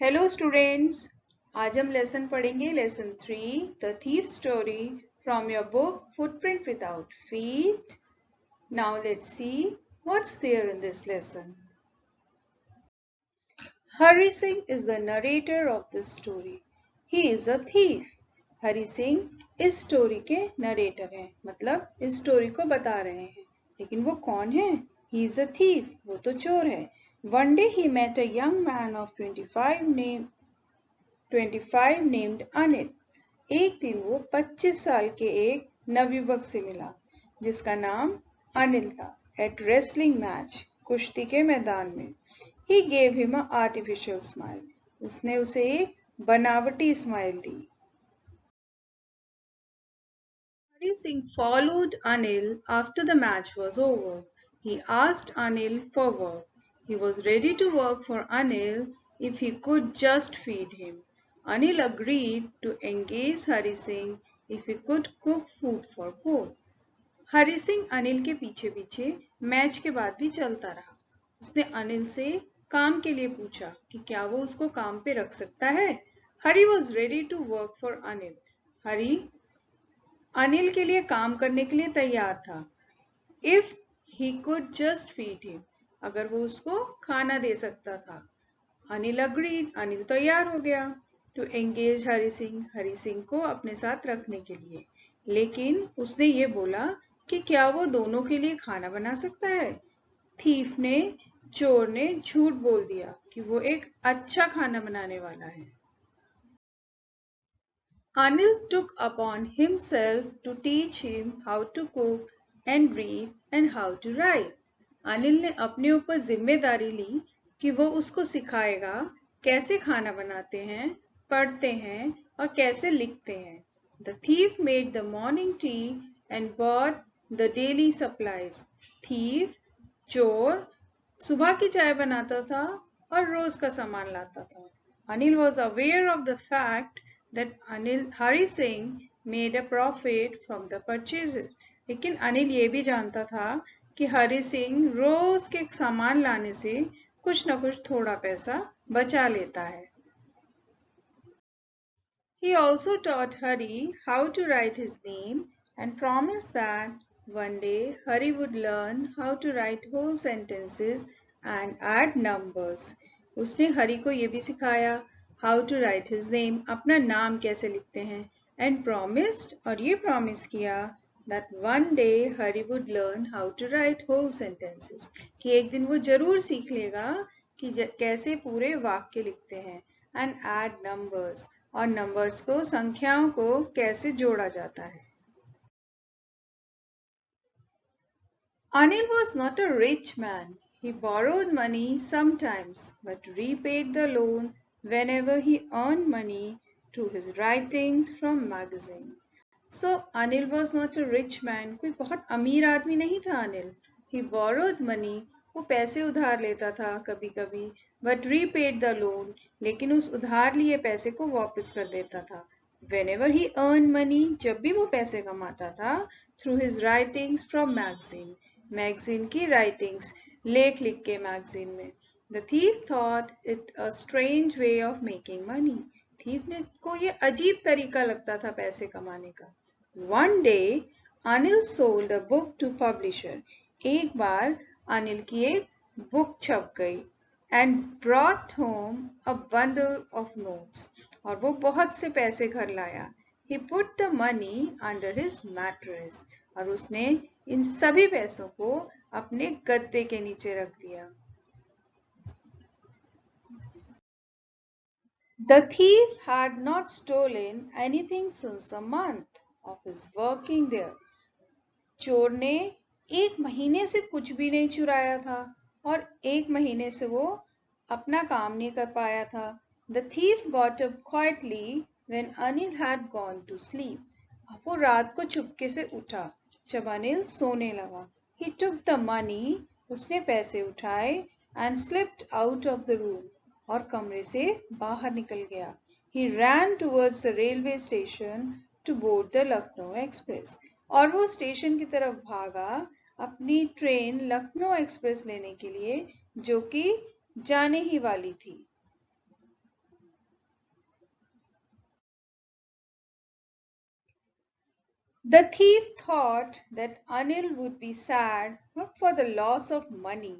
Hello students, आज हम lesson पढ़ेंगे lesson 3 the thief story from your book footprint without feet. Now let's see what's there in this lesson. Hari Singh is the narrator of this story. He is a thief. Hari Singh इस story के narrator हैं, मतलब इस story को बता रहे हैं। लेकिन वो कौन है? ही इज अ थीफ, वो तो चोर है। One day he met a young man of 25 named Anil. एक दिन वो 25 साल के एक नवयुवक से मिला जिसका नाम अनिल था। At wrestling match, कुश्ती के मैदान में, he gave him an artificial smile. उसने उसे एक बनावटी smile the. Hari Singh followed Anil after the match was over. He asked Anil for work. He was ready to work for Anil if he could just feed him. Anil agreed to engage Hari Singh if he could cook food for both. Hari Singh Anil के पीछे पीछे match के बाद भी चलता रहा। उसने अनिल से काम के लिए पूछा कि क्या वो उसको काम पे रख सकता है। Hari was ready to work for Anil. Hari Anil के लिए काम करने के लिए तैयार था। If he could just feed him, अगर वो उसको खाना दे सकता था। अनिल अग्रीड, अनिल तैयार हो गया टू एंगेज हरी सिंह को अपने साथ रखने के लिए। लेकिन उसने ये बोला कि क्या वो दोनों के लिए खाना बना सकता है। थीफ ने, चोर ने झूठ बोल दिया कि वो एक अच्छा खाना बनाने वाला है। Anil took upon himself to teach him how to cook and read and how to write. Anil ने अपने ऊपर जिम्मेदारी ली कि वो उसको सिखाएगा कैसे खाना बनाते हैं, पढ़ते हैं और कैसे लिखते हैं। The thief made the morning tea and bought the daily supplies. Thief, चोर, सुबह की चाय बनाता था और रोज का सामान लाता था। Anil was aware of the fact that Hari Singh made a profit from the purchases. लेकिन अनिल ये भी जानता था कि हरी सिंह रोज के सामान लाने से कुछ न कुछ थोड़ा पैसा बचा लेता है। He also taught Hari how to write his name and promised that one day Hari would learn how to write whole sentences and add numbers. उसने हरी को ये भी सिखाया how to write his name, अपना नाम कैसे लिखते हैं, and promised, और ये promise किया that one day Hari would learn how to write whole sentences, कि एक दिन वो जरूर सीख लेगा कि कैसे पूरे वाक्य लिखते हैं, and add numbers, और नंबर्स को, संख्याओं को कैसे जोड़ा जाता है। Anil was not a rich man. He borrowed money sometimes, but repaid the loan whenever he earned money through his writings from magazine. So Anil was not a rich man. कोई बहुत अमीर आदमी नहीं था अनिल। He borrowed money. वो पैसे उधार लेता था कभी कभी, but repaid the loan. लेकिन उस उधार लिए पैसे को वापस कर देता था। Whenever he earned money, जब भी वो पैसे कमाता था, through his writings from magazine. Magazine की राइटिंग्स, लेख लिख के मैगजीन में। The thief thought it a strange way of making money. Thief ने को ये अजीब तरीका लगता था पैसे कमाने का। One day, Anil sold a book to publisher. एक बार अनिल की एक बुक छप गई and brought home a bundle of notes. और वो बहुत से पैसे घर लाया। He put the money under his mattress. और उसने इन सभी पैसों को अपने गद्दे के नीचे रख दिया। The thief had not stolen anything since a month of his working there. चोर ने एक महीने से कुछ भी नहीं चुराया था और एक महीने से वो अपना काम नहीं कर पाया था। The thief got up quietly when Anil had gone to sleep. अब वो रात को चुपके से उठा जब अनिल सोने लगा। He took the money, उसने पैसे उठाए and slipped out of the room, और कमरे से बाहर निकल गया। He ran towards the railway station to board the Lucknow Express. और वो स्टेशन की तरफ भागा अपनी ट्रेन लखनऊ एक्सप्रेस लेने के लिए, जो कि जाने ही वाली थी। The thief thought that Anil would be sad not for the loss of money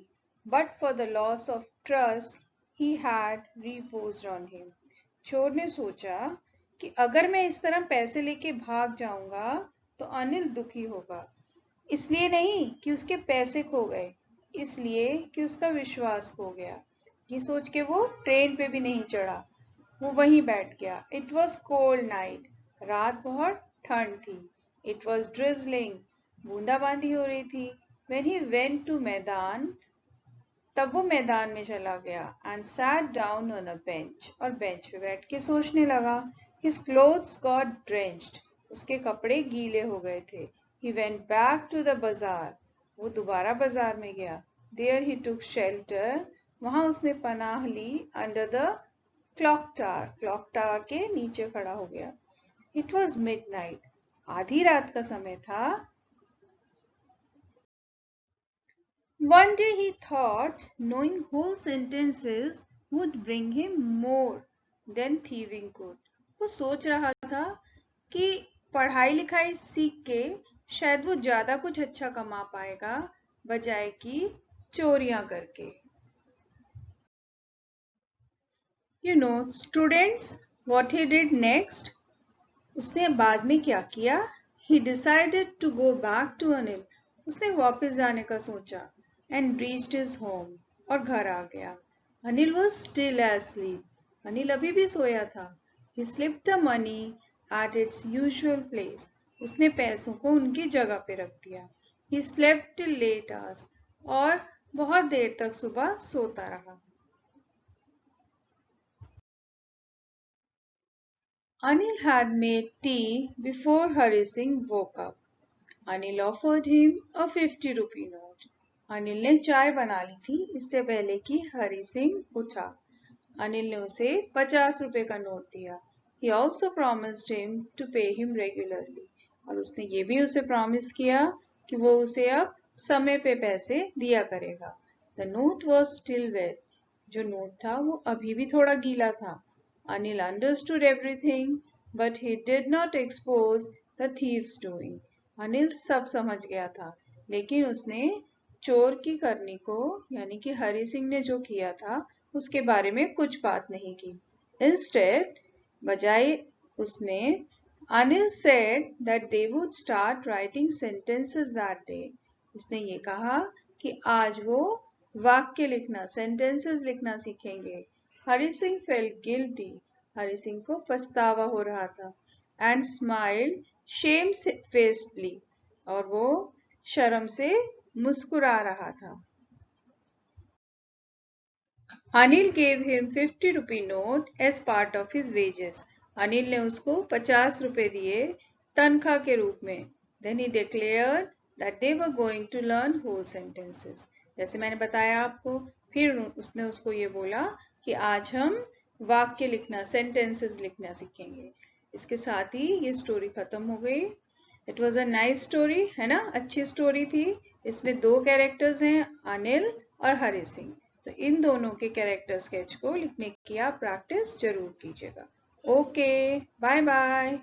but for the loss of trust he had reposed on him. चोर ने सोचा कि अगर मैं इस तरह पैसे लेके भाग जाऊंगा तो अनिल दुखी होगा, इसलिए नहीं कि उसके पैसे खो गए, इसलिए कि उसका विश्वास खो गया। ये सोच के वो ट्रेन पे भी नहीं चढ़ा, वो वहीं बैठ गया। इट वॉज कोल्ड नाइट, रात बहुत ठंड थी। इट वॉज ड्रिजलिंग, बूंदाबांदी हो रही थी। वेन ही वेंट टू मैदान, तब वो मैदान में चला गया। And sat down on a bench, और बेंच पे बैठ के सोचने लगा। हिज क्लोथ्स गॉट ड्रेंच्ड, उसके कपड़े गीले हो गए थे। He went back to the bazaar, वो दोबारा बाजार में गया। देयर ही टुक शेल्टर, वहां उसने पनाह ली। Under the clock tower, clock tower के नीचे खड़ा हो गया। इट वॉज मिडनाइट, आधी रात का समय था। One day he thought knowing whole sentences would bring him more than thieving could. वो सोच रहा था कि पढ़ाई लिखाई सीख के शायद वो ज्यादा कुछ अच्छा कमा पाएगा बजाय कि चोरियां करके। Students, what he did next? उसने बाद में क्या किया? He decided to go back to Anil. उसने वापस जाने का सोचा। And reached his home. और घर आ गया। Anil was still asleep. Anil अभी भी सोया था। He slipped the money at its usual place. उसने पैसों को उनकी जगह पे रख दिया। He slept till late hours. और बहुत देर तक सुबह सोता रहा। Anil had made tea before Hari Singh woke up. Anil offered him a 50 rupee note. Anil ने चाय बना ली थी इससे पहले कि हरि सिंह उठा। अनिल ने उसे 50 रुपए का नोट दिया। He also promised him to pay him regularly. और उसने ये भी उसे प्रॉमिस किया कि वो उसे अब समय पे पैसे दिया करेगा। The note was still wet. जो नोट था वो अभी भी थोड़ा गीला था। Anil understood everything, but he did not expose the thief's doing. Anil सब समझ गया था, लेकिन उसने चोर की करनी को यानी कि हरि सिंह ने जो किया था उसके बारे में कुछ बात नहीं की। Instead, बजाय उसने Anil said that they would start writing sentences that day. उसने ये कहा कि आज वो वाक्य लिखना, सेंटेंसेस लिखना सीखेंगे। हरि सिंह फेल्ट गिल्टी, हरि सिंह को पछतावा हो रहा था। एंड स्माइल्ड शेमफेस्डली, और वो शर्म से मुस्कुरा रहा था। Anil gave him 50 rupee note as part of his wages. Anil ने उसको 50 रुपए दिए तनख्वाह के रूप में। Then he declared that they were going to learn whole sentences. जैसे मैंने बताया आपको, फिर उसने उसको ये बोला कि आज हम वाक्य लिखना, सेंटेंसेस लिखना सीखेंगे। इसके साथ ही ये स्टोरी खत्म हो गई। It was a nice story, है ना, अच्छी स्टोरी थी। इसमें दो कैरेक्टर्स हैं, अनिल और हरि सिंह। तो इन दोनों के कैरेक्टर स्केच को लिखने की आप प्रैक्टिस जरूर कीजिएगा। Okay, bye bye.